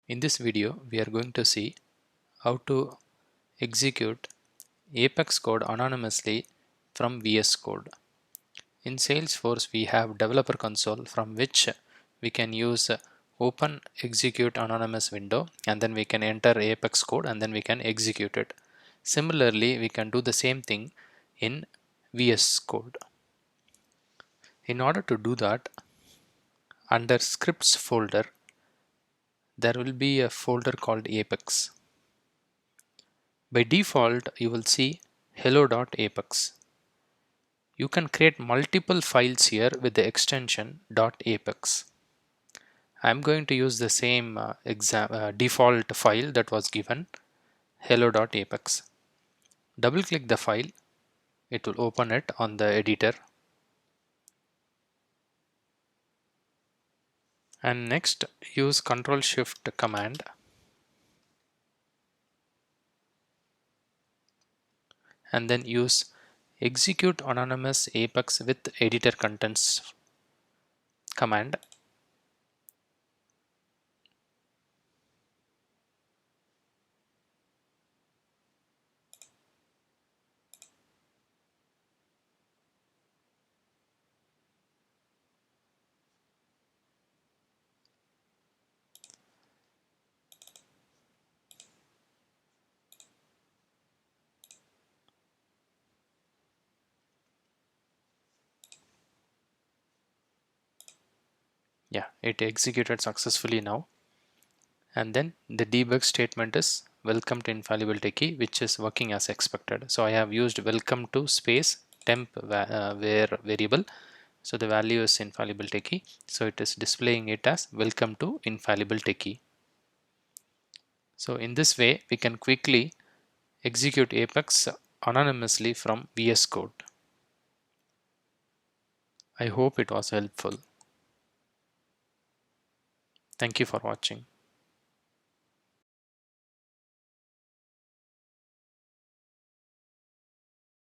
In this video, we are going to see how to execute Apex code anonymously from VS Code. In Salesforce, we have developer console from which we can use open execute anonymous window, and then we can enter Apex code and then we can execute it. Similarly, we can do the same thing in VS Code. In order to do that, under scripts folder, there will be a folder called Apex. By default, you will see hello.apex. You can create multiple files here with the extension .apex. I'm going to use the same default file that was given, hello.apex. Double click the file, it will open it on the editor. And next, use Ctrl Shift command and then use execute anonymous apex with editor contents command. Yeah, it executed successfully now. And then the debug statement is welcome to infallible techie, which is working as expected. So I have used welcome to space temp where variable, so the value is infallible techie, so it is displaying it as welcome to infallible techie. So in this way we can quickly execute Apex anonymously from VS Code. I hope it was helpful. Thank you for watching.